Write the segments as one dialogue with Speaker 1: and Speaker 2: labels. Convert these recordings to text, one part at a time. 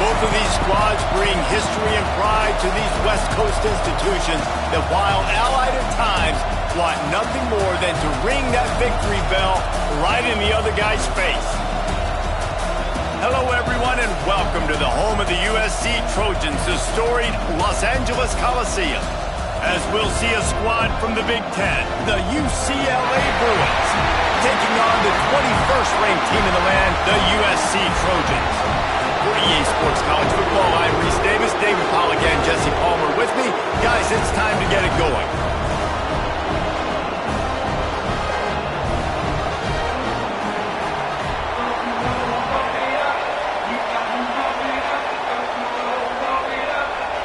Speaker 1: Both of these squads bring history and pride to these West Coast institutions that, while allied at times, want nothing more than to ring that victory bell right in the other guy's face. Hello, everyone, and welcome to the home of the USC Trojans, the storied Los Angeles Coliseum, as we'll see a squad from the Big Ten, the UCLA Bruins, taking on the 21st ranked team in the land, the USC Trojans. For EA Sports College Football, I'm Reese Davis, David Pollack, and Jesse Palmer with me. Guys, it's time to get it going.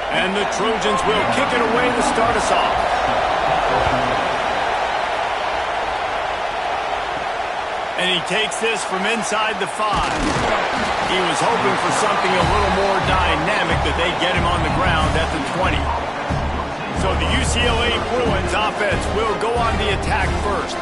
Speaker 1: And the Trojans will kick it away to start us off. And he takes this from inside the 5. He was hoping for something a little more dynamic, but they get him on the ground at the 20. So the UCLA Bruins offense will go on the attack first.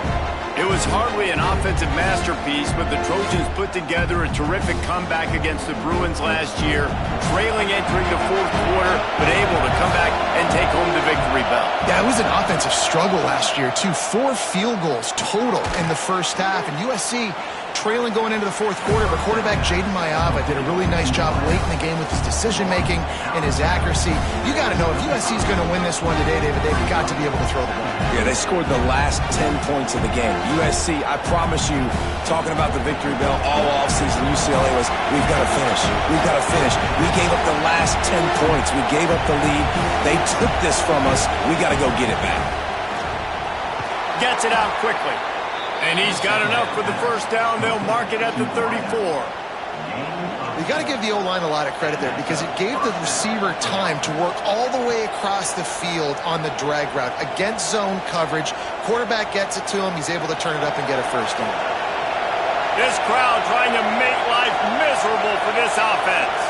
Speaker 1: It was hardly an offensive masterpiece, but the Trojans put together a terrific comeback against the Bruins last year, trailing entering the fourth quarter, but able to come back and take home the victory bell.
Speaker 2: Yeah, it was an offensive struggle last year, too. 4 field goals total in the first half, and USC trailing going into the fourth quarter, but quarterback Jaden Mayava did a really nice job late in the game with his decision-making and his accuracy. You got to know, if USC is going to win this one today, David, they've got to be able to throw the ball.
Speaker 3: Yeah, they scored the last 10 points of the game. USC, I promise you, talking about the victory bell all offseason, UCLA was, we've got to finish. We've got to finish. We gave up the last 10 points. We gave up the lead. They took this from us. We got to go get it back.
Speaker 1: Gets it out quickly. And he's got enough for the first down. They'll mark it at the 34.
Speaker 2: You got to give the O-line a lot of credit there because it gave the receiver time to work all the way across the field on the drag route against zone coverage. Quarterback gets it to him. He's able to turn it up and get a first down.
Speaker 1: This crowd trying to make life miserable for this offense.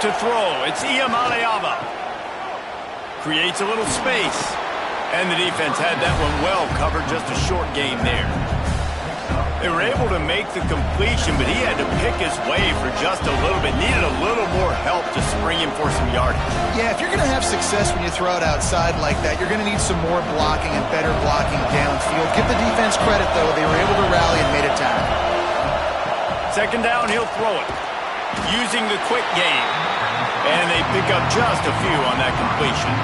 Speaker 1: To throw, it's Mayava. Creates a little space. And the defense had that one well covered, just a short game there. They were able to make the completion, but he had to pick his way for just a little bit. Needed a little more help to spring him for some yardage.
Speaker 2: Yeah, if you're going to have success when you throw it outside like that, you're going to need some more blocking and better blocking downfield. Give the defense credit, though. They were able to rally and made a tackle.
Speaker 1: Second down, he'll throw it. Using the quick game. And they pick up just a few on that completion.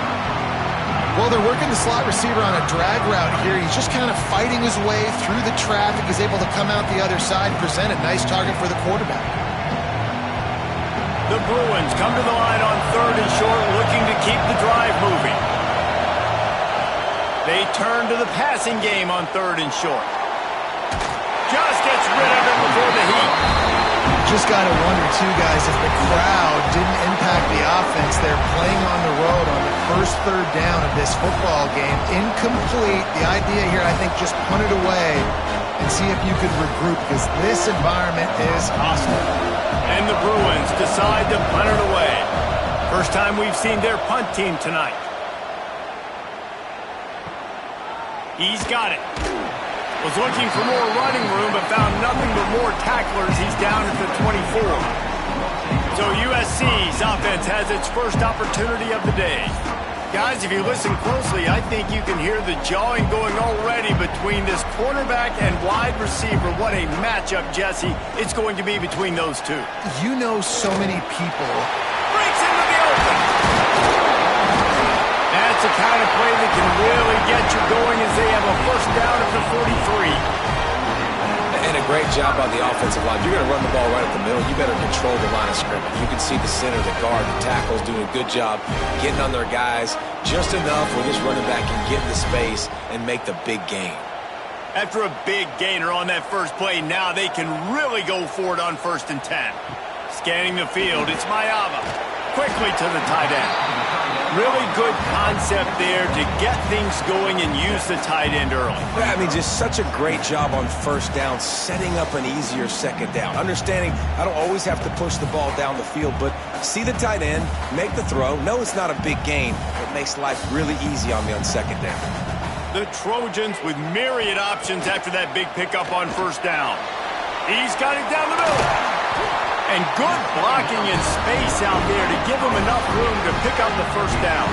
Speaker 2: Well, they're working the slot receiver on a drag route here. He's just kind of fighting his way through the traffic. He's able to come out the other side, present a nice target for the quarterback.
Speaker 1: The Bruins come to the line on 3rd and short, looking to keep the drive moving. They turn to the passing game on 3rd and short. Just gets rid of it before the heat.
Speaker 2: Just got to wonder, too, guys, if the crowd didn't impact the offense. They're playing on the road on the first 3rd down of this football game. Incomplete. The idea here, I think, just punt it away and see if you could regroup, because this environment is hostile.
Speaker 1: And the Bruins decide to punt it away. First time we've seen their punt team tonight. He's got it. Was looking for more running room, but found nothing but more tacklers. He's down at the 24. So USC's offense has its first opportunity of the day. Guys, if you listen closely, I think you can hear the jawing going already between this quarterback and wide receiver. What a matchup, Jesse, it's going to be between those two.
Speaker 2: You know, so many people.
Speaker 1: Breaks into the open. That's the kind of play that can really get you going as they have a first down at the 43.
Speaker 3: And a great job by the offensive line. You're going to run the ball right at the middle. You better control the line of scrimmage. You can see the center, the guard, the tackles doing a good job getting on their guys just enough where this running back can get in the space and make the big gain.
Speaker 1: After a big gainer on that first play, now they can really go for it on 1st and 10. Scanning the field, it's Mayava. Quickly to the tight end. Really good concept there to get things going and use the tight end early.
Speaker 3: Yeah, I mean, just such a great job on first down, setting up an easier second down. Understanding I don't always have to push the ball down the field, but see the tight end, make the throw. No, it's not a big gain. It makes life really easy on me on second down.
Speaker 1: The Trojans with myriad options after that big pickup on first down. He's got it down the middle. And good blocking and space out there to give him enough room to pick up the first down.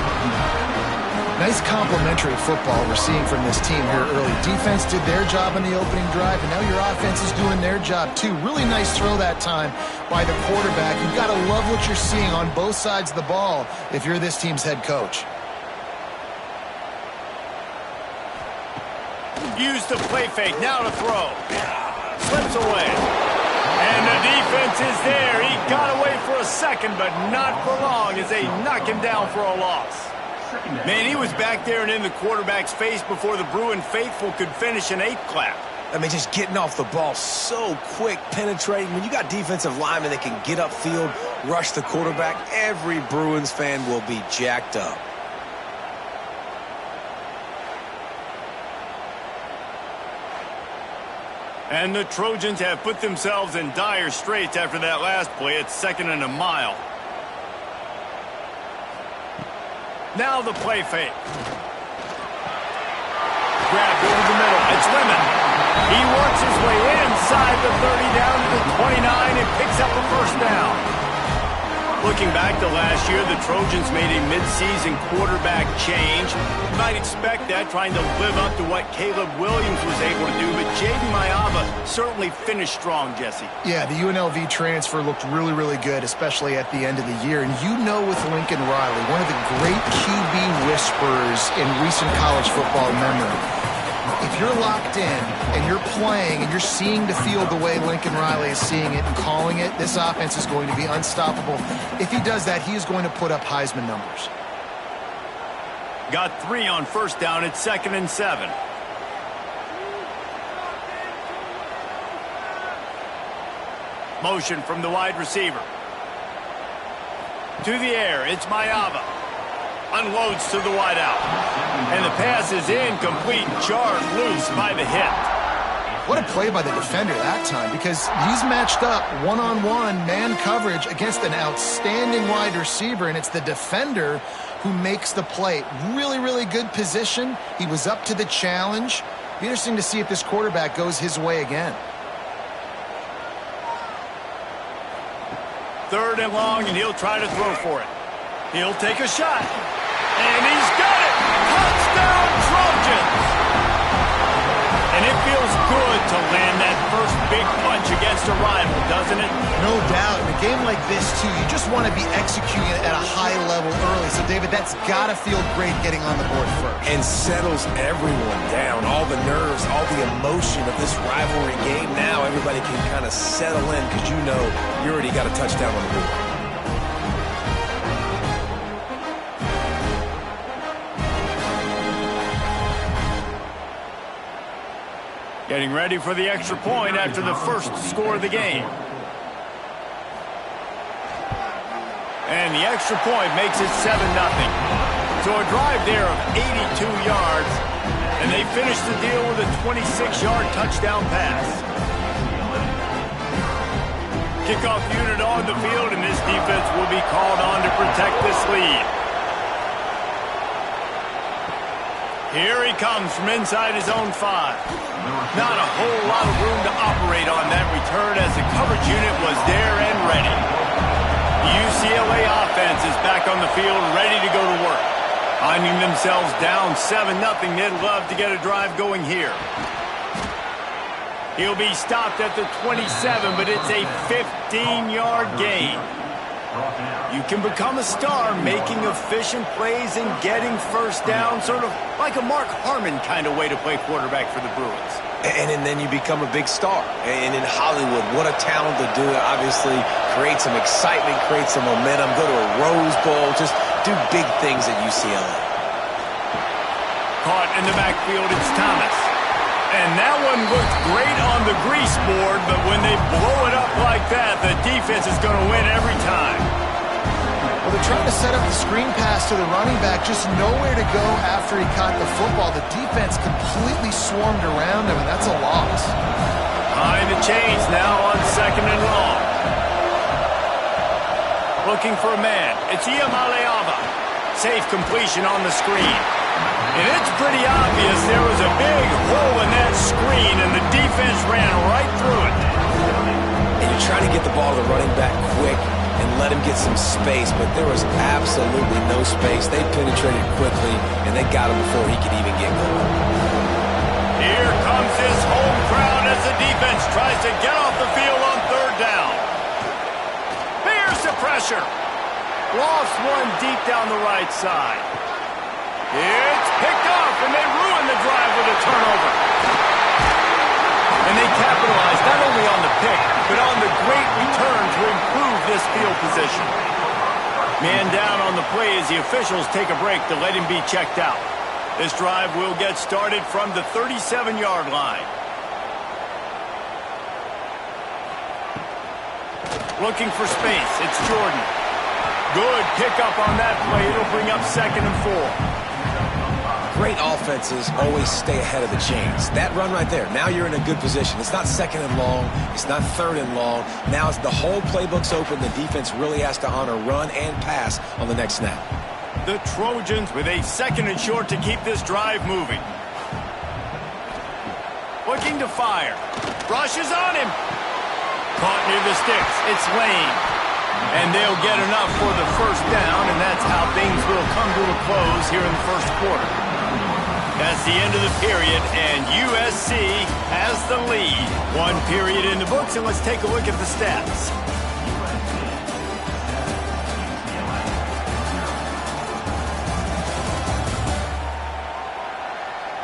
Speaker 2: Nice complimentary football we're seeing from this team here early. Defense did their job in the opening drive, and now your offense is doing their job too. Really nice throw that time by the quarterback. You've got to love what you're seeing on both sides of the ball if you're this team's head coach.
Speaker 1: Use the play fake, now to throw. Slips away. And the defense is there. He got away for a second, but not for long as they knock him down for a loss. Man, he was back there and in the quarterback's face before the Bruin faithful could finish an 8 clap.
Speaker 3: I mean, just getting off the ball so quick, penetrating. When you got defensive linemen that can get upfield, rush the quarterback, every Bruins fan will be jacked up.
Speaker 1: And the Trojans have put themselves in dire straits after that last play. It's 2nd and a mile. Now the play fake. Grabbed over the middle. It's Lemon. He works his way inside the 30 down to the 29 and picks up a first down. Looking back to last year, the Trojans made a midseason quarterback change. You might expect that, trying to live up to what Caleb Williams was able to do, but Jaden Maiava certainly finished strong, Jesse.
Speaker 2: Yeah, the UNLV transfer looked really, really good, especially at the end of the year. And you know, with Lincoln Riley, one of the great QB whisperers in recent college football memory, if you're locked in and you're playing and you're seeing the field the way Lincoln Riley is seeing it and calling it, this offense is going to be unstoppable. If he does that, he is going to put up Heisman numbers.
Speaker 1: Got 3 on first down. It's 2nd and 7. Motion from the wide receiver. To the air, it's Maiava. Unloads to the wideout. And the pass is incomplete, jarred loose by the hit.
Speaker 2: What a play by the defender that time, because he's matched up one-on-one man coverage against an outstanding wide receiver, and it's the defender who makes the play. Really, really good position. He was up to the challenge. Be interesting to see if this quarterback goes his way again.
Speaker 1: 3rd and long, and he'll try to throw for it. He'll take a shot. And he's got it! Touchdown, Trojans! And it feels good to land that first big punch against a rival, doesn't it?
Speaker 2: No doubt. In a game like this, too, you just want to be executing it at a high level early. So, David, that's got to feel great getting on the board first.
Speaker 3: And settles everyone down. All the nerves, all the emotion of this rivalry game. Now everybody can kind of settle in because you know you already got a touchdown on the board.
Speaker 1: Getting ready for the extra point after the first score of the game. And the extra point makes it 7-0. So a drive there of 82 yards, and they finish the deal with a 26-yard touchdown pass. Kickoff unit on the field, and this defense will be called on to protect this lead. Here he comes from inside his own 5. Not a whole lot of room to operate on that return as the coverage unit was there and ready. The UCLA offense is back on the field, ready to go to work. Finding themselves down 7-0, they'd love to get a drive going here. He'll be stopped at the 27, but it's a 15-yard gain. You can become a star making efficient plays and getting first down, sort of like a Mark Harmon kind of way to play quarterback for the Bruins.
Speaker 3: And then you become a big star. And in Hollywood, what a talent to do it. Obviously, create some excitement, create some momentum, go to a Rose Bowl, just do big things at UCLA.
Speaker 1: Caught in the backfield, it's Thomas. And that one looked great on the grease board, but when they blow it up like that, the defense is going to win every time.
Speaker 2: Well, they're trying to set up the screen pass to the running back, just nowhere to go after he caught the football. The defense completely swarmed around him, and that's a loss.
Speaker 1: Behind the chains now on 2nd and long. Looking for a man. It's Maiava. Safe completion on the screen. And it's pretty obvious there was a big hole in that screen, and the defense ran right through it.
Speaker 3: And you're trying to get the ball to the running back quick. and let him get some space, but there was absolutely no space. They penetrated quickly, and they got him before he could even get going.
Speaker 1: Here comes his home crowd as the defense tries to get off the field on third down. Here's the pressure. Lost one deep down the right side. It's picked off, and they ruin the drive with a turnover. And they capitalize not only on the pick, but on the great return to improve this field position. Man down on the play as the officials take a break to let him be checked out. This drive will get started from the 37-yard line. Looking for space, it's Jordan. Good pickup on that play. It'll bring up 2nd and 4.
Speaker 3: Great offenses always stay ahead of the chains. That run right there, now you're in a good position. It's not 2nd and long. It's not 3rd and long. Now it's the whole playbook's open. The defense really has to honor run and pass on the next snap.
Speaker 1: The Trojans with a 2nd and short to keep this drive moving. Looking to fire. Rushes on him. Caught near the sticks. It's Lane. And they'll get enough for the first down, and that's how things will come to a close here in the first quarter. That's the end of the period, and USC has the lead. One period in the books, and let's take a look at the stats.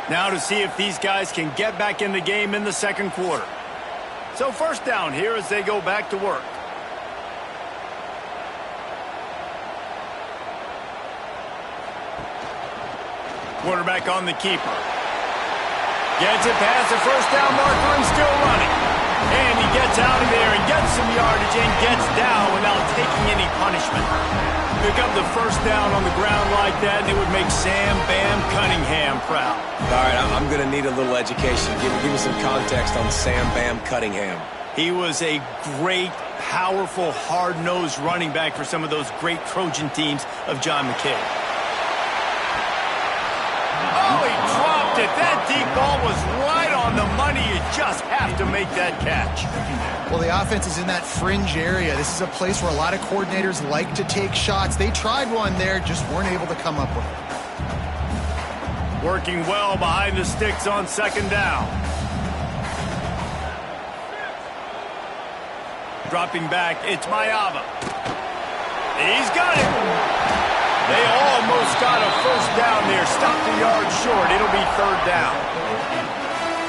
Speaker 1: Now to see if these guys can get back in the game in the second quarter. So first down here as they go back to work. Quarterback on the keeper. Gets it past the first down marker and still running. And he gets out of there and gets some yardage and gets down without taking any punishment. Pick up the first down on the ground like that, and it would make Sam Bam Cunningham proud.
Speaker 3: All right, I'm going to need a little education. Give me some context on Sam Bam Cunningham.
Speaker 1: He was a great, powerful, hard-nosed running back for some of those great Trojan teams of John McKay. Oh, he dropped it. That deep ball was right on the money. You just have to make that catch.
Speaker 2: Well, the offense is in that fringe area. This is a place where a lot of coordinators like to take shots. They tried one there, just weren't able to come up with it.
Speaker 1: Working well behind the sticks on second down. Dropping back, it's Mayava. He's got it. They almost got a first down there. Stopped a yard short. It'll be third down.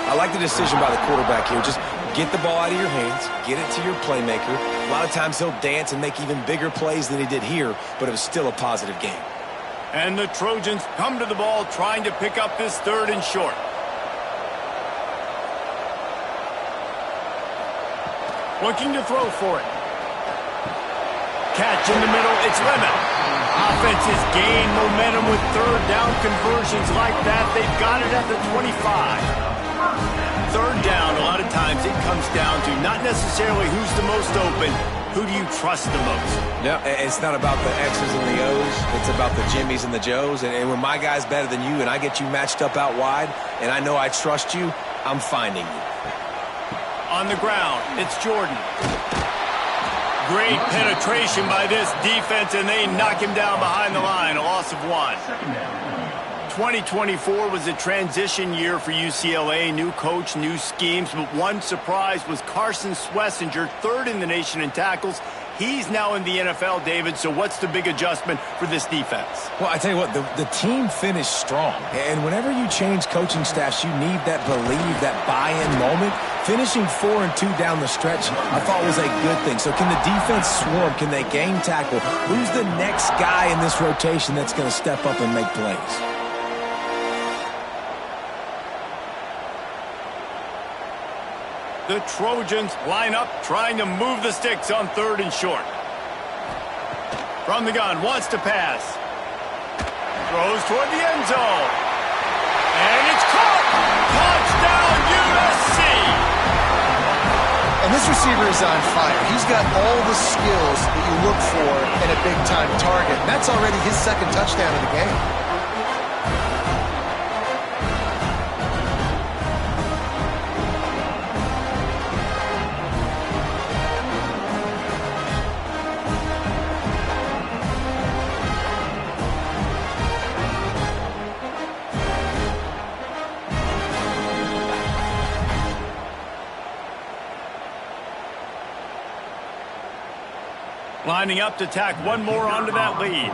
Speaker 3: I like the decision by the quarterback here. Just get the ball out of your hands, get it to your playmaker. A lot of times he'll dance and make even bigger plays than he did here, but it was still a positive game.
Speaker 1: And the Trojans come to the ball trying to pick up this 3rd and short. Looking to throw for it. Catch in the middle, it's Lemon. Offenses gain momentum with 3rd down conversions like that. They've got it at the 25. 3rd down, a lot of times it comes down to not necessarily who's the most open, who do you trust the most?
Speaker 3: No, it's not about the X's and the O's. It's about the Jimmys and the Joes. And when my guy's better than you and I get you matched up out wide and I know I trust you, I'm finding you.
Speaker 1: On the ground, it's Jordan. Great penetration by this defense, and they knock him down behind the line, a loss of 1. 2024 was a transition year for UCLA. New coach, new schemes, but one surprise was Carson Swessinger, 3rd in the nation in tackles. He's now in the NFL, David, so what's the big adjustment for this defense?
Speaker 3: Well, I tell you what, the team finished strong. And whenever you change coaching staffs, you need that believe, that buy-in moment. Finishing 4-2 down the stretch, I thought was a good thing. So can the defense swarm? Can they game tackle? Who's the next guy in this rotation that's going to step up and make plays?
Speaker 1: The Trojans line up, trying to move the sticks on 3rd and short. From the gun, wants to pass. Throws toward the end zone. And it's caught! Touchdown, USC!
Speaker 2: And this receiver is on fire. He's got all the skills that you look for in a big-time target. And that's already his 2nd touchdown of the game.
Speaker 1: Lining up to tack one more onto that lead.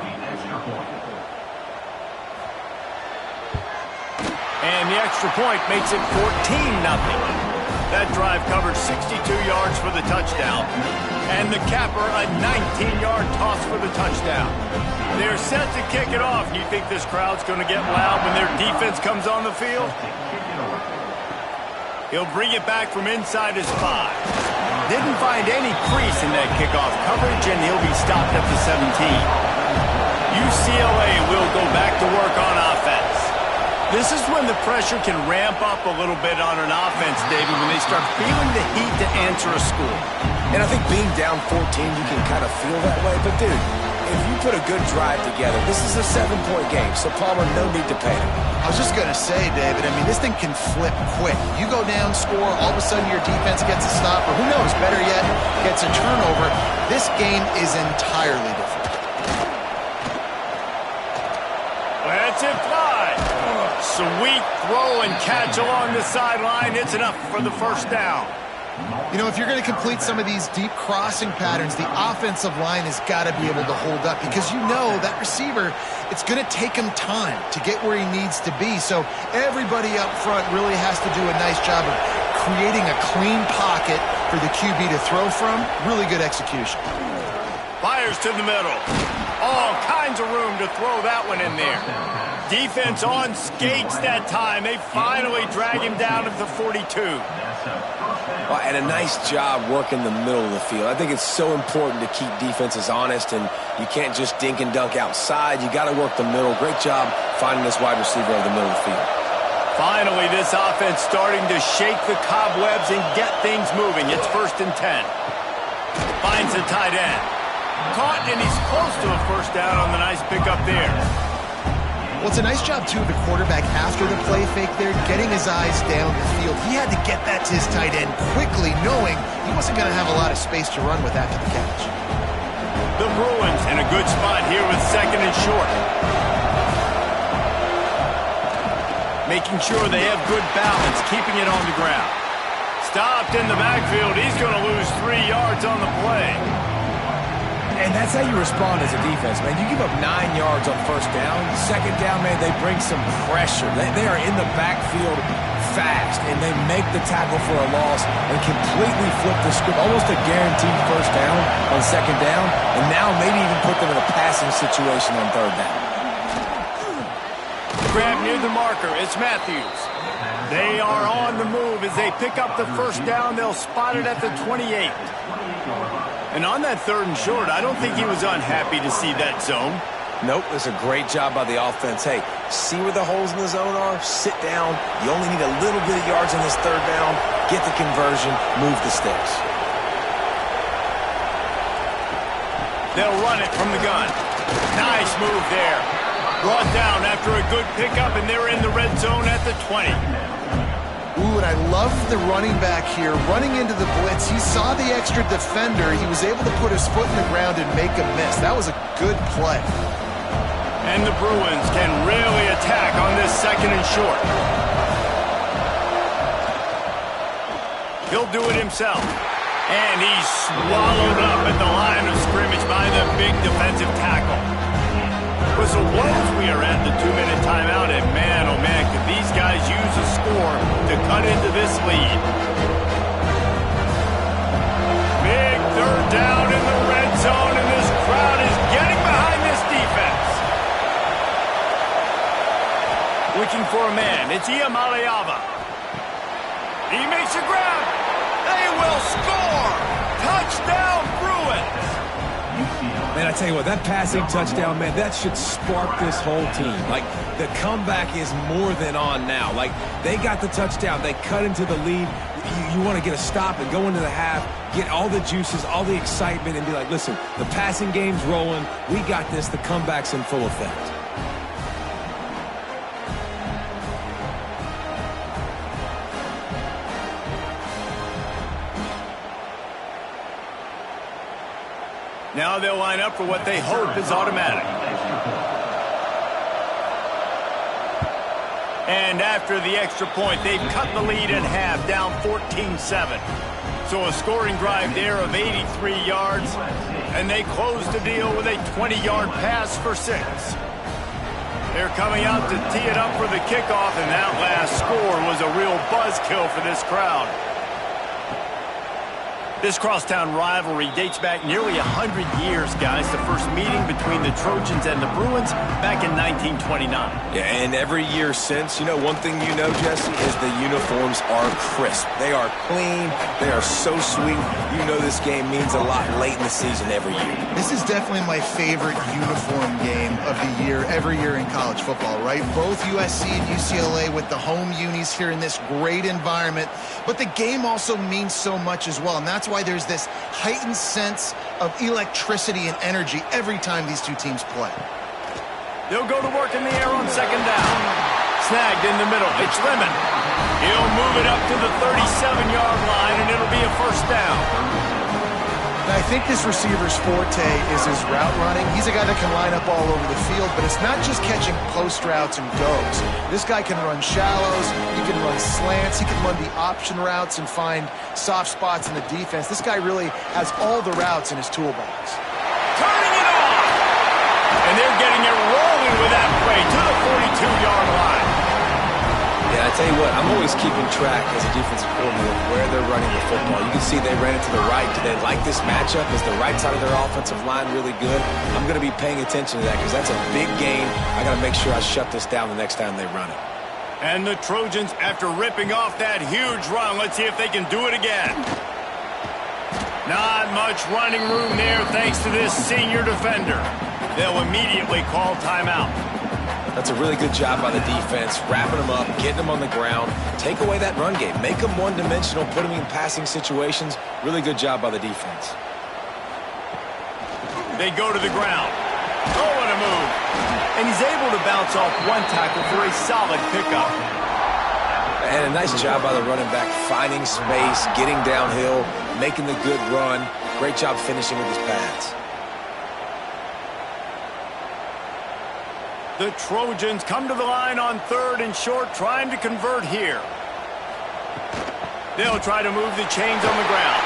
Speaker 1: And the extra point makes it 14-0. That drive covered 62 yards for the touchdown. And the capper, a 19-yard toss for the touchdown. They're set to kick it off. You think this crowd's going to get loud when their defense comes on the field? He'll bring it back from inside his 5. Didn't find any crease in that kickoff coverage, and he'll be stopped at the 17. UCLA will go back to work on offense. This is when the pressure can ramp up a little bit on an offense, David, when they start feeling the heat to answer a score.
Speaker 3: And I think being down 14, you can kind of feel that way. But, dude, if you put a good drive together, this is a 7-point game, so Palmer, no need to panic.
Speaker 2: I was just going to say, David, I mean, this thing can flip quick. You go down, score, all of a sudden your defense gets a stop, or who knows, better yet, gets a turnover. This game is entirely different.
Speaker 1: Let's it fly. Sweet throw and catch along the sideline. It's enough for the first down.
Speaker 2: You know, if you're going to complete some of these deep crossing patterns, the offensive line has got to be able to hold up because you know that receiver, it's going to take him time to get where he needs to be. So everybody up front really has to do a nice job of creating a clean pocket for the QB to throw from. Really good execution.
Speaker 1: Fires to the middle. All kinds of room to throw that one in there. Defense on skates that time. They finally drag him down at the 42.
Speaker 3: Well, and a nice job working the middle of the field. I think it's so important to keep defenses honest, and you can't just dink and dunk outside. You got to work the middle. Great job finding this wide receiver over the middle of the field.
Speaker 1: Finally, this offense starting to shake the cobwebs and get things moving. It's 1st and 10. Finds the tight end. Caught, and he's close to a first down on the nice pickup there.
Speaker 2: Well, it's a nice job, too, of the quarterback after the play fake there, getting his eyes down the field. He had to get that to his tight end quickly, knowing he wasn't going to have a lot of space to run with after the catch.
Speaker 1: The Bruins in a good spot here with 2nd and short. Making sure they have good balance, keeping it on the ground. Stopped in the backfield. He's going to lose 3 yards on the play.
Speaker 3: And that's how you respond as a defense, man. You give up 9 yards on first down. 2nd down, man, they bring some pressure. They are in the backfield fast, and they make the tackle for a loss and completely flip the script. Almost a guaranteed first down on 2nd down, and now maybe even put them in a passing situation on 3rd down.
Speaker 1: Grab near the marker. It's Matthews. They are on the move. As they pick up the first down, they'll spot it at the 28. And on that 3rd and short, I don't think he was unhappy to see that zone.
Speaker 3: Nope, it's a great job by the offense. Hey, see where the holes in the zone are? Sit down. You only need a little bit of yards in this 3rd down. Get the conversion. Move the sticks.
Speaker 1: They'll run it from the gun. Nice move there. Brought down after a good pickup, and they're in the red zone at the 20.
Speaker 2: Ooh, and I love the running back here. Running into the blitz, he saw the extra defender. He was able to put his foot in the ground and make a miss. That was a good play.
Speaker 1: And the Bruins can really attack on this 2nd and short. He'll do it himself. And he's swallowed up at the line of scrimmage by the big defensive tackle. With the woes we are at the 2-minute timeout, and man, oh man, could these guys use a score to cut into this lead. Big 3rd down in the red zone, and this crowd is getting behind this defense. Looking for a man, it's Iamaleava. He makes a grab. They will score. Touchdown, Bruins.
Speaker 3: Man, I tell you what, that passing touchdown, man, that should spark this whole team. Like, the comeback is more than on now. Like, they got the touchdown. They cut into the lead. You want to get a stop and go into the half, get all the juices, all the excitement, and be like, listen, the passing game's rolling. We got this. The comeback's in full effect.
Speaker 1: Now they'll line up for what they hope is automatic. And after the extra point, they've cut the lead in half, down 14-7. So a scoring drive there of 83 yards, and they close the deal with a 20-yard pass for 6. They're coming out to tee it up for the kickoff, and that last score was a real buzzkill for this crowd. This crosstown rivalry dates back nearly 100 years, guys. The first meeting between the Trojans and the Bruins back in 1929.
Speaker 3: Yeah, and every year since, one thing you know, Jesse, is the uniforms are crisp. They are clean. They are so sweet. You know this game means a lot late in the season every year.
Speaker 2: This is definitely my favorite uniform game of the year, every year in college football, right? Both USC and UCLA with the home unis here in this great environment. But the game also means so much as well, and that's why there's this heightened sense of electricity and energy every time these two teams play.
Speaker 1: They'll go to work in the air on second down. Snagged in the middle. It's Lemon. He'll move it up to the 37-yard line, and it'll be a first down.
Speaker 2: Now, I think this receiver's forte is his route running. He's a guy that can line up all over the field, but it's not just catching post routes and goes. This guy can run shallows, he can run slants, he can run the option routes and find soft spots in the defense. This guy really has all the routes in his toolbox.
Speaker 1: Turning it on! And they're getting it rolling with that play to the 42-yard line.
Speaker 3: Yeah, I tell you what, I'm always keeping track as a defensive coordinator of where they're running the football. You can see they ran it to the right. Do they like this matchup? Is the right side of their offensive line really good? I'm going to be paying attention to that because that's a big gain. I got to make sure I shut this down the next time they run it.
Speaker 1: And the Trojans, after ripping off that huge run, let's see if they can do it again. Not much running room there thanks to this senior defender. They'll immediately call timeout.
Speaker 3: That's a really good job by the defense, wrapping them up, getting them on the ground. Take away that run game. Make them one-dimensional, put them in passing situations. Really good job by the defense.
Speaker 1: They go to the ground. Oh, what a move. And he's able to bounce off one tackle for a solid pickup.
Speaker 3: And a nice job by the running back, finding space, getting downhill, making the good run. Great job finishing with his pads.
Speaker 1: The Trojans come to the line on 3rd and short, trying to convert here. They'll try to move the chains on the ground.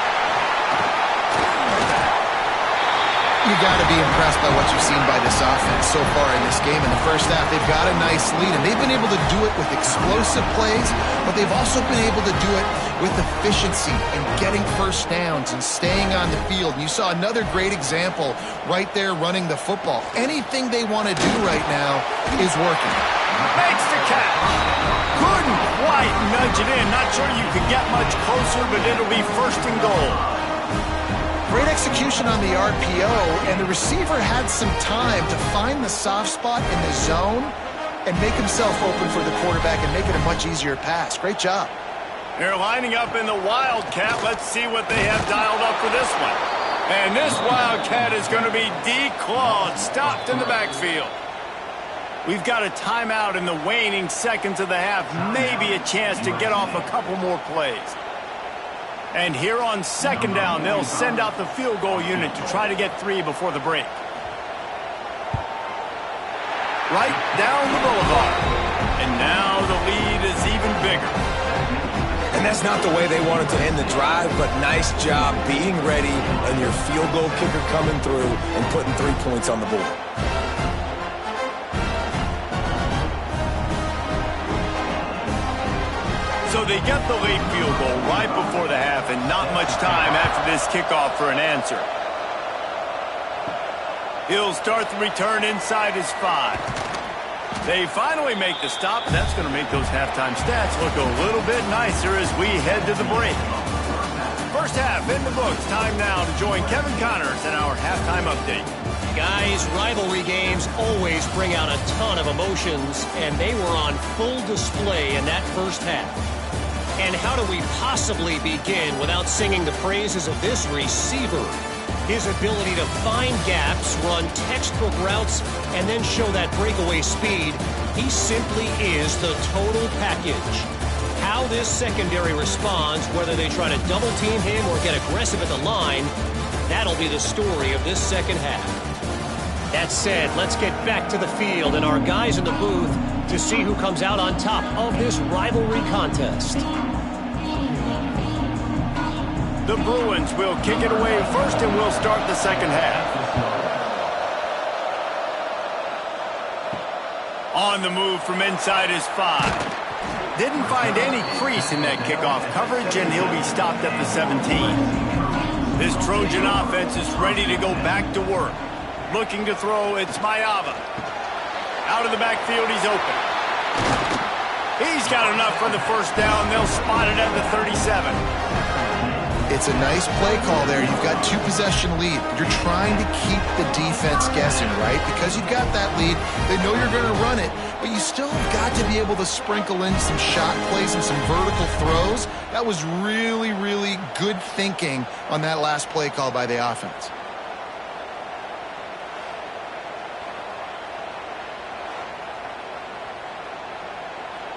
Speaker 2: You got to be impressed by what you've seen by this offense so far in this game. In the first half, they've got a nice lead, and they've been able to do it with explosive plays, but they've also been able to do it with efficiency and getting first downs and staying on the field. And you saw another great example right there running the football. Anything they want to do right now is working.
Speaker 1: Makes the catch. Couldn't quite nudge it in. Not sure you could get much closer, but it'll be first and goal.
Speaker 2: Great execution on the RPO, and the receiver had some time to find the soft spot in the zone and make himself open for the quarterback and make it a much easier pass. Great job.
Speaker 1: They're lining up in the Wildcat. Let's see what they have dialed up for this one. And this Wildcat is going to be declawed, stopped in the backfield. We've got a timeout in the waning seconds of the half, maybe a chance to get off a couple more plays. And here on second down, they'll send out the field goal unit to try to get 3 before the break. Right down the boulevard. And now the lead is even bigger.
Speaker 3: And that's not the way they wanted to end the drive, but nice job being ready and your field goal kicker coming through and putting 3 points on the board.
Speaker 1: So they get the late field goal right before the half, and not much time after this kickoff for an answer. He'll start the return inside his 5. They finally make the stop. That's going to make those halftime stats look a little bit nicer as we head to the break. First half in the books. Time now to join Kevin Connors in our halftime update.
Speaker 4: Guys, rivalry games always bring out a ton of emotions, and they were on full display in that first half. And how do we possibly begin without singing the praises of this receiver? His ability to find gaps, run textbook routes, and then show that breakaway speed. He simply is the total package. How this secondary responds, whether they try to double team him or get aggressive at the line, that'll be the story of this second half. That said, let's get back to the field and our guys in the booth to see who comes out on top of this rivalry contest.
Speaker 1: The Bruins will kick it away first, and we'll start the second half. On the move from inside his 5. Didn't find any crease in that kickoff coverage, and he'll be stopped at the 17. This Trojan offense is ready to go back to work. Looking to throw, it's Maeva. Out of the backfield, he's open. He's got enough for the first down. They'll spot it at the 37.
Speaker 2: It's a nice play call there. You've got 2-possession lead. You're trying to keep the defense guessing, right? Because you've got that lead, they know you're going to run it, but you still have got to be able to sprinkle in some shot plays and some vertical throws. That was really, really good thinking on that last play call by the offense.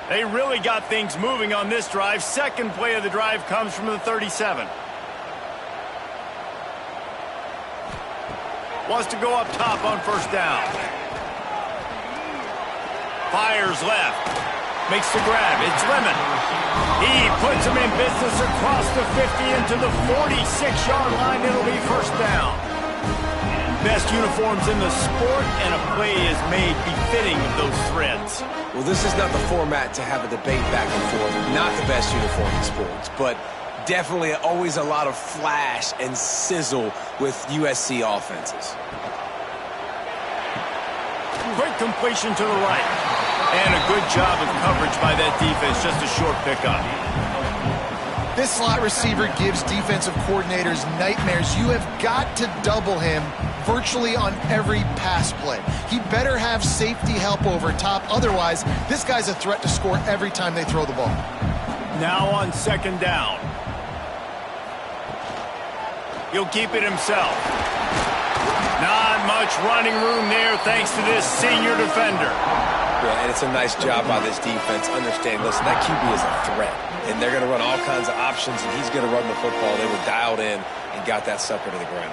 Speaker 1: They really got things moving on this drive. Second play of the drive comes from the 37. Wants to go up top on first down. Fires left. Makes the grab. It's Lemon. He puts him in business across the 50 into the 46-yard line. It'll be first down. Best uniforms in the sport, and a play is made befitting of those threads.
Speaker 3: Well, this is not the format to have a debate back and forth. Not the best uniform in sports, but definitely always a lot of flash and sizzle with USC offenses.
Speaker 1: Quick completion to the right. And a good job of coverage by that defense. Just a short pickup.
Speaker 2: This slot receiver gives defensive coordinators nightmares. You have got to double him virtually on every pass play. He better have safety help over top. Otherwise, this guy's a threat to score every time they throw the ball.
Speaker 1: Now on second down. He'll keep it himself. Not much running room there thanks to this senior defender.
Speaker 3: Yeah, and it's a nice job by this defense. Understand, listen, that QB is a threat. And they're going to run all kinds of options, and he's going to run the football. They were dialed in and got that sucker to the ground.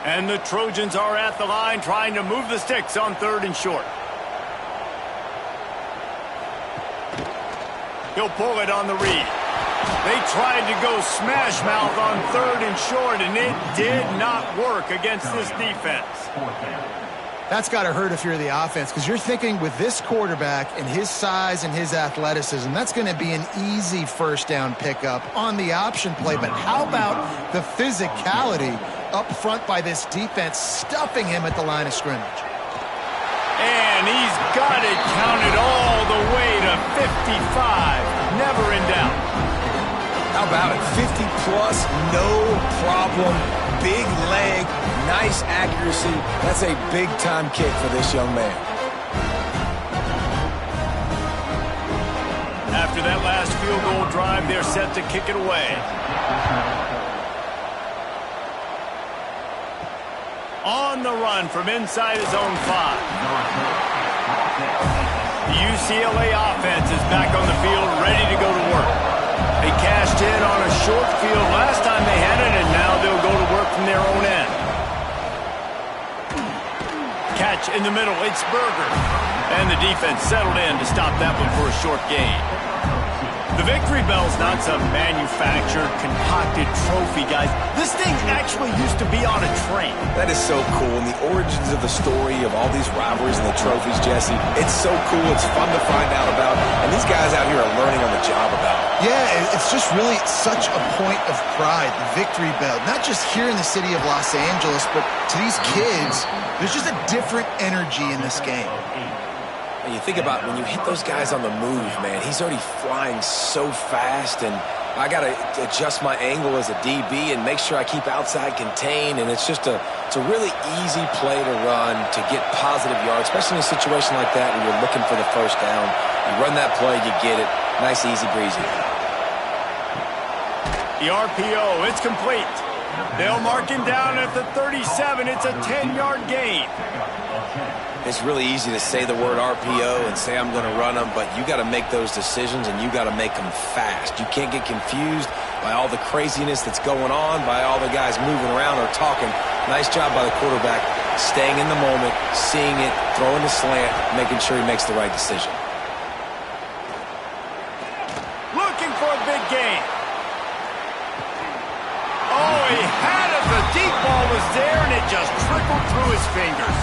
Speaker 1: And the Trojans are at the line trying to move the sticks on third and short. He'll pull it on the read. They tried to go smash mouth on third and short, and it did not work against this defense.
Speaker 2: That's got to hurt if you're the offense, because you're thinking with this quarterback and his size and his athleticism, that's going to be an easy first down pickup on the option play. But how about the physicality up front by this defense, stuffing him at the line of scrimmage?
Speaker 1: And he's got it counted all the way to 55. Never in doubt.
Speaker 3: How about it? 50-plus, no problem. Big leg, nice accuracy. That's a big-time kick for this young man.
Speaker 1: After that last field goal drive, they're set to kick it away. On the run from inside his own 5. The UCLA offense is back on the field, ready to go to work. They cashed in on a short field last time they had it, and now they'll go to work from their own end. Catch in the middle, it's Berger. And the defense settled in to stop that one for a short gain. The victory bell's not some manufactured, concocted trophy, guys. This thing actually used to be on a train.
Speaker 3: That is so cool, and the origins of the story of all these rivalries and the trophies, Jesse, it's so cool. It's fun to find out about, and these guys out here are learning on the job about it.
Speaker 2: Yeah, it's just really such a point of pride, the victory bell. Not just here in the city of Los Angeles, but to these kids, there's just a different energy in this game.
Speaker 3: And you think about when you hit those guys on the move, man, he's already flying so fast, and I got to adjust my angle as a DB and make sure I keep outside contained, and it's a really easy play to run to get positive yards, especially in a situation like that when you're looking for the first down. You run that play, you get it. Nice, easy breezy.
Speaker 1: The RPO, it's complete. They'll mark him down at the 37. It's a 10-yard gain.
Speaker 3: It's really easy to say the word RPO and say I'm going to run them, but you got to make those decisions, and you got to make them fast. You can't get confused by all the craziness that's going on, by all the guys moving around or talking. Nice job by the quarterback, staying in the moment, seeing it, throwing the slant, making sure he makes the right decision.
Speaker 1: Looking for a big gain. was there, and it just trickled through his fingers.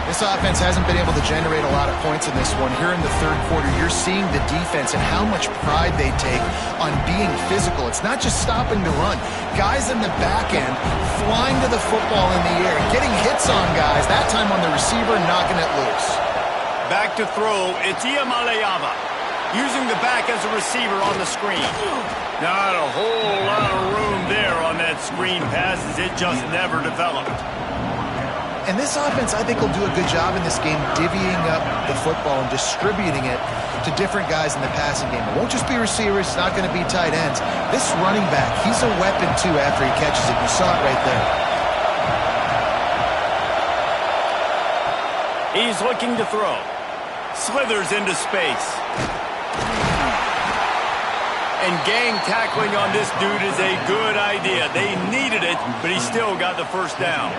Speaker 2: This offense hasn't been able to generate a lot of points in this one. Here in the third quarter, you're seeing the defense and how much pride they take on being physical. It's not just stopping to run. Guys in the back end flying to the football in the air, getting hits on guys, that time on the receiver, knocking it loose.
Speaker 1: Back to throw, it's Iamaleava, using the back as a receiver on the screen. Not a whole lot of room there on that screen pass, as it just never developed.
Speaker 2: And this offense, I think, will do a good job in this game divvying up the football and distributing it to different guys in the passing game. It won't just be receivers. It's not going to be tight ends. This running back, he's a weapon, too, after he catches it. You saw it right there.
Speaker 1: He's looking to throw. Slithers into space. And gang tackling on this dude is a good idea. They needed it, but he still got the first down.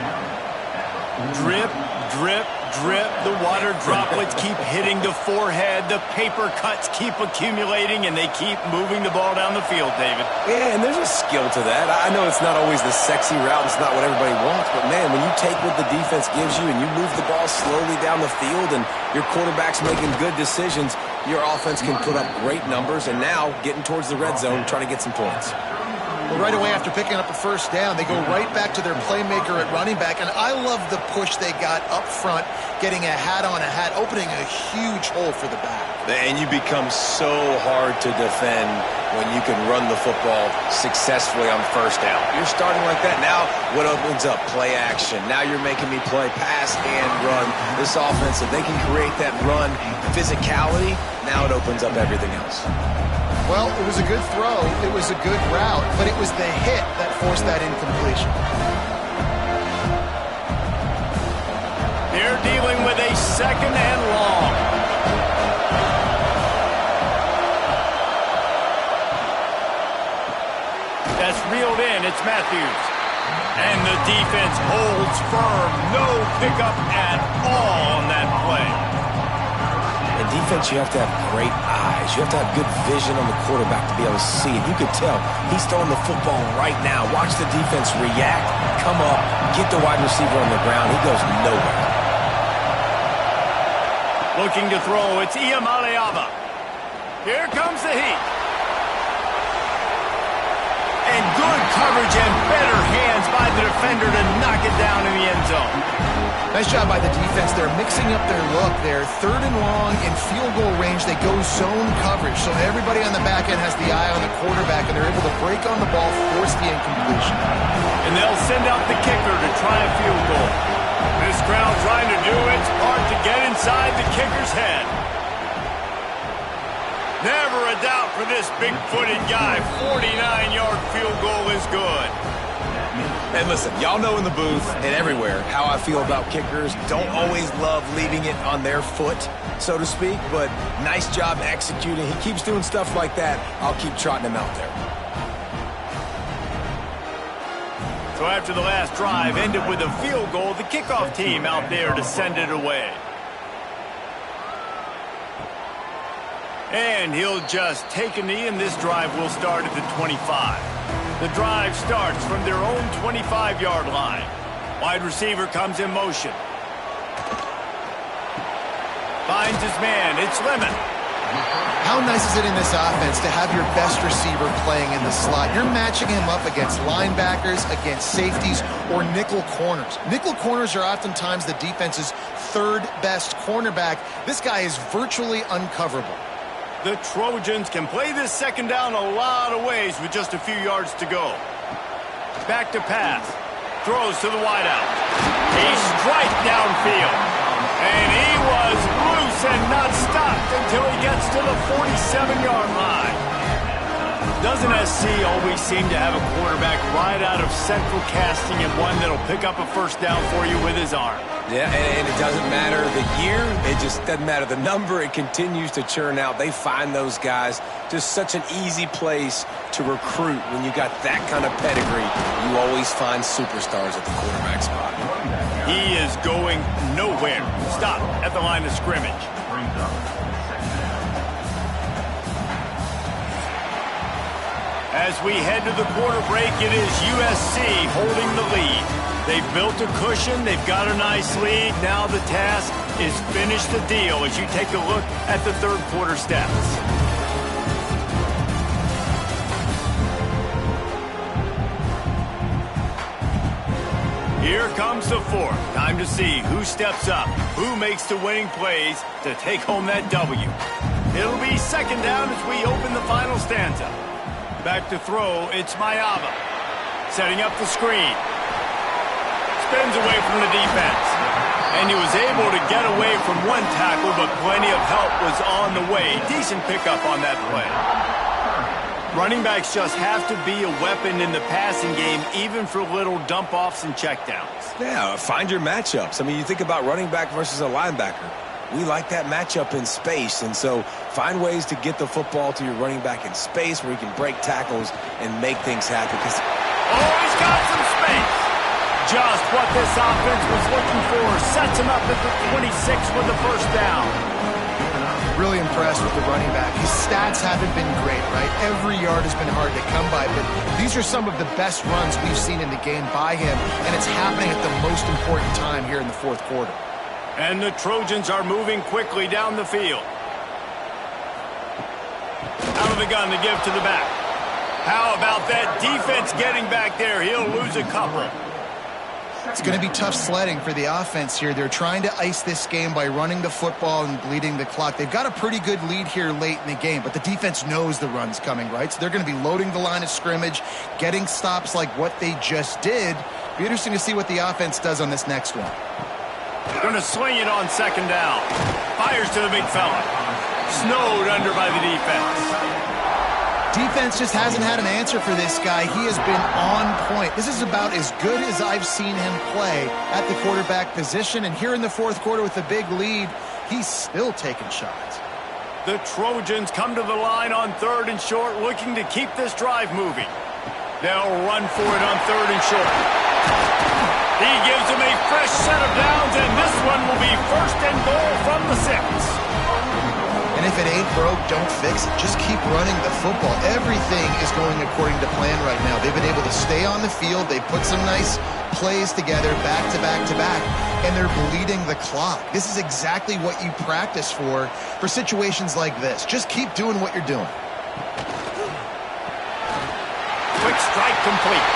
Speaker 1: Drip, drip, drip. The water droplets keep hitting the forehead. The paper cuts keep accumulating, and they keep moving the ball down the field, David.
Speaker 3: Yeah, and there's a skill to that. I know it's not always the sexy route. It's not what everybody wants. But, man, when you take what the defense gives you and you move the ball slowly down the field and your quarterback's making good decisions, your offense can put up great numbers. And now, getting towards the red zone, trying to get some points.
Speaker 2: Well, right away after picking up a first down, they go right back to their playmaker at running back. And I love the push they got up front, getting a hat on a hat, opening a huge hole for the back.
Speaker 3: And you become so hard to defend when you can run the football successfully on first down. You're starting like that. Now, what opens up? Play action. Now you're making me play pass and run. This offense, if they can create that run physicality, now it opens up everything else.
Speaker 2: Well, it was a good throw, it was a good route, but it was the hit that forced that incompletion.
Speaker 1: They're dealing with a second and long. That's reeled in, it's Matthews. And the defense holds firm, no pickup at all on that play.
Speaker 3: In defense, you have to have great eyes. You have to have good vision on the quarterback to be able to see it. You could tell he's throwing the football right now. Watch the defense react, come up, get the wide receiver on the ground. He goes nowhere.
Speaker 1: Looking to throw, it's Iamaleava. Here comes the heat. And good coverage and better hands by the defender to knock it down in the end zone.
Speaker 2: Nice job by the defense. They're mixing up their look. They're third and long in field goal range. They go zone coverage. So everybody on the back end has the eye on the quarterback, and they're able to break on the ball, force the incompletion.
Speaker 1: And they'll send out the kicker to try a field goal. This crowd trying to do its part to get inside the kicker's head. Never a doubt for this big-footed guy. 49-yard field goal is good.
Speaker 3: And listen, y'all know in the booth and everywhere how I feel about kickers. Don't always love leaving it on their foot, so to speak, but nice job executing. He keeps doing stuff like that. I'll keep trotting him out there.
Speaker 1: So after the last drive ended with a field goal, the kickoff team out there to send it away. And he'll just take a knee, and this drive will start at the 25. The drive starts from their own 25-yard line. Wide receiver comes in motion. Finds his man. It's Lemon.
Speaker 2: How nice is it in this offense to have your best receiver playing in the slot? You're matching him up against linebackers, against safeties, or nickel corners. Nickel corners are oftentimes the defense's third best cornerback. This guy is virtually uncoverable.
Speaker 1: The Trojans can play this second down a lot of ways with just a few yards to go. Back to pass. Throws to the wideout. He strikes downfield. And he was loose and not stopped until he gets to the 47-yard line. Doesn't SC always seem to have a quarterback right out of central casting and one that'll pick up a first down for you with his arm?
Speaker 3: Yeah, and it doesn't matter the year. It just doesn't matter the number. It continues to churn out. They find those guys just such an easy place to recruit. When you got that kind of pedigree, you always find superstars at the quarterback spot.
Speaker 1: He is going nowhere. Stop at the line of scrimmage. As we head to the quarter break, it is USC holding the lead. They've built a cushion. They've got a nice lead. Now the task is finish the deal as you take a look at the third quarter stats. Here comes the fourth. Time to see who steps up, who makes the winning plays to take home that W. It'll be second down as we open the final stanza. Back to throw, it's Mayava. Setting up the screen. Spins away from the defense. And he was able to get away from one tackle, but plenty of help was on the way. Decent pickup on that play. Running backs just have to be a weapon in the passing game, even for little dump-offs and checkdowns.
Speaker 3: Yeah, find your matchups. I mean, you think about running back versus a linebacker. We like that matchup in space, and so find ways to get the football to your running back in space where he can break tackles and make things happen.
Speaker 1: Oh, he's got some space. Just what this offense was looking for. Sets him up at the 26 with the first down.
Speaker 2: Really impressed with the running back. His stats haven't been great, right? Every yard has been hard to come by, but these are some of the best runs we've seen in the game by him, and it's happening at the most important time here in the fourth quarter.
Speaker 1: And the Trojans are moving quickly down the field. Out of the gun to give to the back. How about that defense getting back there? He'll lose a couple.
Speaker 2: It's going to be tough sledding for the offense here. They're trying to ice this game by running the football and bleeding the clock. They've got a pretty good lead here late in the game, but the defense knows the run's coming, right? So they're going to be loading the line of scrimmage, getting stops like what they just did. Be interesting to see what the offense does on this next one.
Speaker 1: Going to swing it on second down. Fires to the big fella. Snowed under by the defense.
Speaker 2: Defense just hasn't had an answer for this guy. He has been on point. This is about as good as I've seen him play at the quarterback position. And here in the fourth quarter with a big lead, he's still taking shots.
Speaker 1: The Trojans come to the line on third and short, looking to keep this drive moving. They'll run for it on third and short. He gives them a fresh set of downs, and this one will be first and goal from the 6.
Speaker 2: And if it ain't broke, don't fix it. Just keep running the football. Everything is going according to plan right now. They've been able to stay on the field. They put some nice plays together, back to back to back, and they're bleeding the clock. This is exactly what you practice for situations like this. Just keep doing what you're doing.
Speaker 1: Quick strike complete.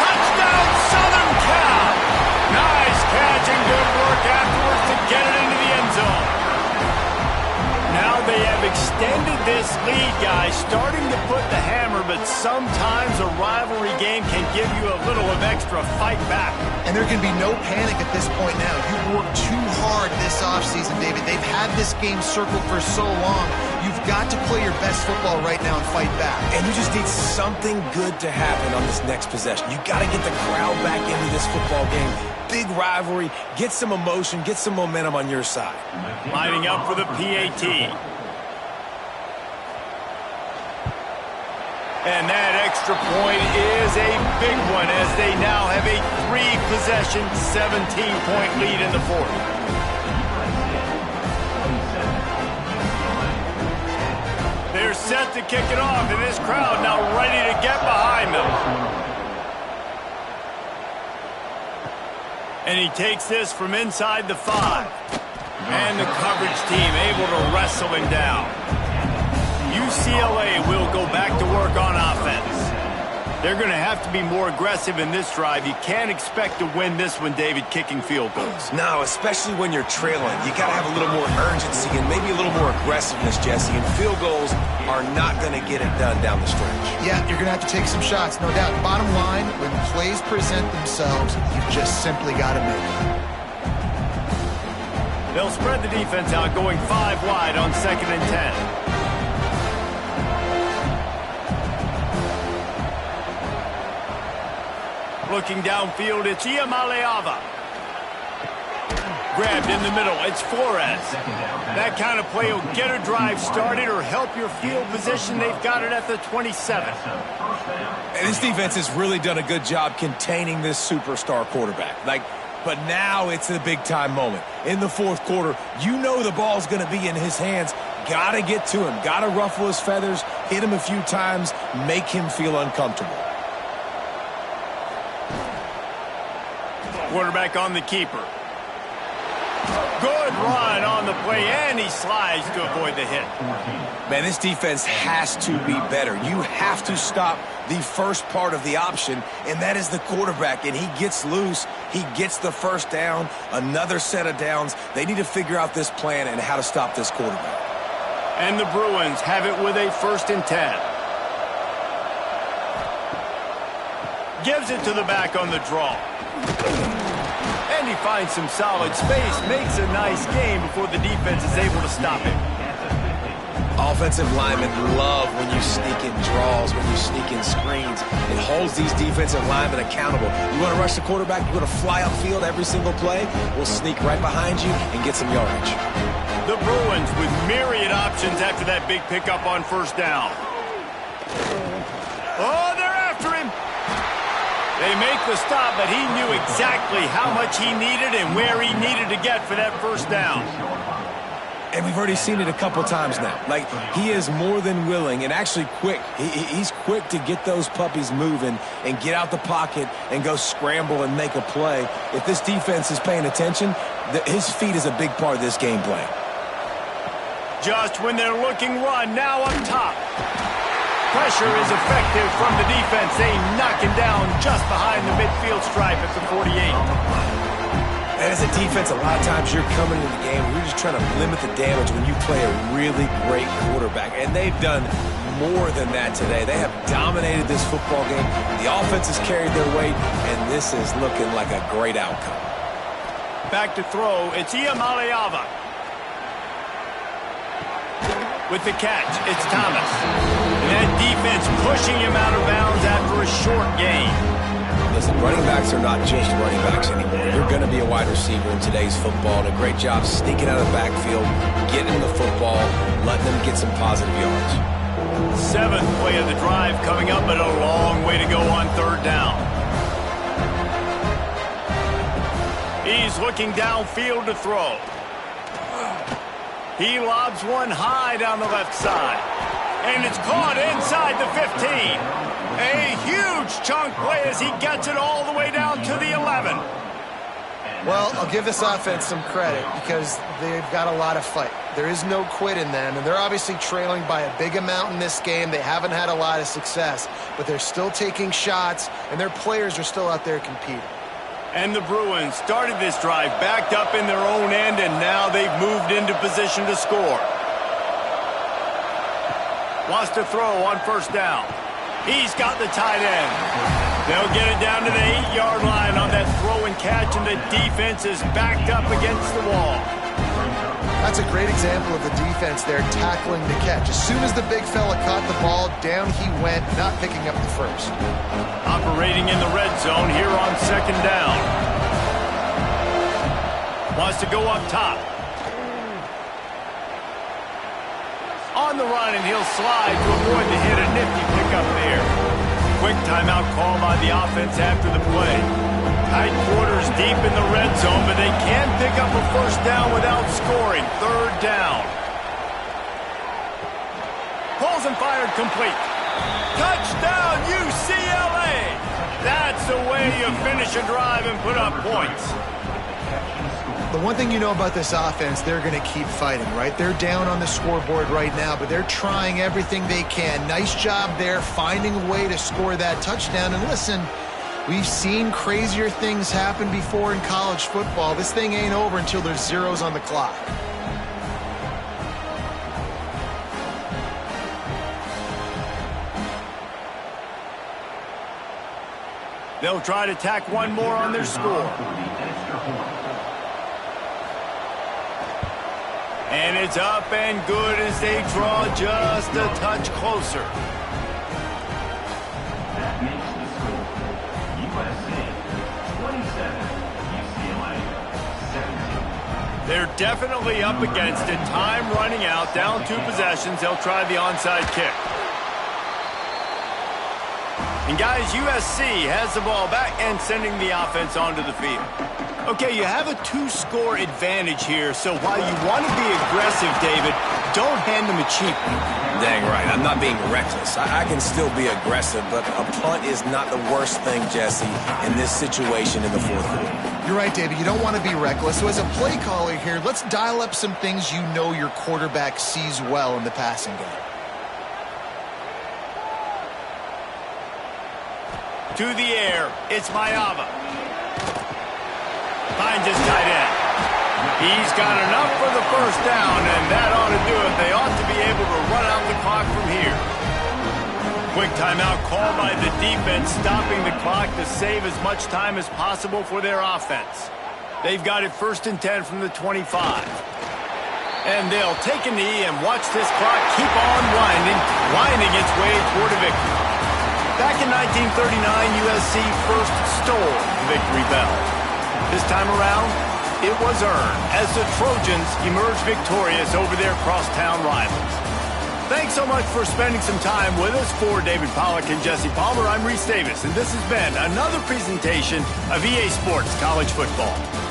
Speaker 1: Touchdown, Southern Cal! Nice catch and good work afterwards to get it into the end zone. Now they have extended this lead, guys, starting to put the hammer, but sometimes a rivalry game can give you a little of extra fight back.
Speaker 2: And there can be no panic at this point now. You've worked too hard this offseason, David. They've had this game circled for so long. You've got to play your best football right now and fight back.
Speaker 3: And you just need something good to happen on this next possession. You got to get the crowd back into this football game. Big rivalry, get some emotion, get some momentum on your side.
Speaker 1: Lining up for the PAT. And that extra point is a big one as they now have a 3-possession, 17-point lead in the fourth. They're set to kick it off, and this crowd now ready to get behind them. And he takes this from inside the 5. And the coverage team able to wrestle him down. UCLA will go back to work on offense. They're going to have to be more aggressive in this drive. You can't expect to win this one, David, kicking field goals.
Speaker 3: No, especially when you're trailing. You got to have a little more urgency and maybe a little more aggressiveness, Jesse. And field goals are not going to get it done down the stretch.
Speaker 2: Yeah, you're going to have to take some shots, no doubt. Bottom line, when plays present themselves, you just simply got to make them.
Speaker 1: They'll spread the defense out, going 5 wide on second and 10. Looking downfield, it's Iamaleava. Grabbed in the middle, it's Flores. That kind of play will get a drive started or help your field position. They've got it at the 27.
Speaker 3: And this defense has really done a good job containing this superstar quarterback. But now it's a big-time moment. In the fourth quarter, you know the ball's going to be in his hands. Got to get to him. Got to ruffle his feathers, hit him a few times, make him feel uncomfortable.
Speaker 1: Quarterback on the keeper. Good run on the play, and he slides to avoid the hit.
Speaker 3: Man, this defense has to be better. You have to stop the first part of the option, and that is the quarterback. And he gets loose. He gets the first down, another set of downs. They need to figure out this plan and how to stop this quarterback.
Speaker 1: And the Bruins have it with a 1st and 10. Gives it to the back on the draw. And he finds some solid space, makes a nice game before the defense is able to stop him.
Speaker 3: Offensive linemen love when you sneak in draws, when you sneak in screens. It holds these defensive linemen accountable. You want to rush the quarterback, you want to fly upfield every single play, we'll sneak right behind you and get some yardage.
Speaker 1: The Bruins with myriad options after that big pickup on 1st down. Oh, they're after him. They make the stop, but he knew exactly how much he needed and where he needed to get for that 1st down.
Speaker 3: And we've already seen it a couple times now. Like, he is more than willing and actually quick. He's quick to get those puppies moving and get out the pocket and go scramble and make a play. If this defense is paying attention, his feet is a big part of this game plan.
Speaker 1: Just when they're looking run, now up top. Pressure is effective from the defense. They knock him down just behind the midfield stripe at the 48.
Speaker 3: And as a defense, a lot of times you're coming into the game, you're just trying to limit the damage when you play a really great quarterback. And they've done more than that today. They have dominated this football game. The offense has carried their weight, and this is looking like a great outcome.
Speaker 1: Back to throw, it's Iamaleava. With the catch, it's Thomas. And that defense pushing him out of bounds after a short gain.
Speaker 3: Listen, running backs are not just running backs anymore. You're going to be a wide receiver in today's football. And a great job sneaking out of the backfield, getting the football, letting them get some positive yards.
Speaker 1: 7th play of the drive coming up, but a long way to go on 3rd down. He's looking downfield to throw. He lobs one high down the left side. And it's caught inside the 15. A huge chunk play as he gets it all the way down to the 11.
Speaker 2: Well, I'll give this offense some credit because they've got a lot of fight. There is no quit in them, and they're obviously trailing by a big amount in this game. They haven't had a lot of success, but they're still taking shots, and their players are still out there competing.
Speaker 1: And the Bruins started this drive backed up in their own end, and now they've moved into position to score. Wants to throw on 1st down. He's got the tight end. They'll get it down to the 8-yard line on that throw and catch, and the defense is backed up against the wall.
Speaker 2: That's a great example of the defense there tackling the catch. As soon as the big fella caught the ball, down he went, not picking up the first.
Speaker 1: Operating in the red zone here on 2nd down. Wants to go up top. On the run, and he'll slide to avoid the hit. A nifty pickup there. Quick timeout call by the offense after the play. Tight quarters deep in the red zone, but they can pick up a 1st down without scoring. 3rd down. Pulls and fired complete. Touchdown, UCLA! That's the way you finish a drive and put up points.
Speaker 2: The one thing you know about this offense, they're going to keep fighting, right? They're down on the scoreboard right now, but they're trying everything they can. Nice job there, finding a way to score that touchdown. And listen, we've seen crazier things happen before in college football. This thing ain't over until there's zeros on the clock.
Speaker 1: They'll try to tack one more on their score. And it's up and good as they draw just a touch closer.
Speaker 5: That makes the score USC 27, UCLA 17.
Speaker 1: They're definitely up against it. Time running out, down 2 possessions. They'll try the onside kick. And guys, USC has the ball back and sending the offense onto the field. Okay, you have a 2-score advantage here, so while you want to be aggressive, David, don't hand them a cheap one.
Speaker 3: Dang right. I'm not being reckless. I can still be aggressive, but a punt is not the worst thing, Jesse, in this situation in the 4th quarter.
Speaker 2: You're right, David. You don't want to be reckless. So as a play caller here, let's dial up some things you know your quarterback sees well in the passing game.
Speaker 1: To the air, it's Maeva. Finds his tight end. He's got enough for the first down, and that ought to do it. They ought to be able to run out the clock from here. Quick timeout called by the defense, stopping the clock to save as much time as possible for their offense. They've got it 1st and 10 from the 25. And they'll take a knee and watch this clock keep on winding its way toward a victory. Back in 1939, USC first stole the victory bell. This time around, it was earned as the Trojans emerged victorious over their crosstown rivals. Thanks so much for spending some time with us. For David Pollack and Jesse Palmer, I'm Reese Davis, and this has been another presentation of EA Sports College Football.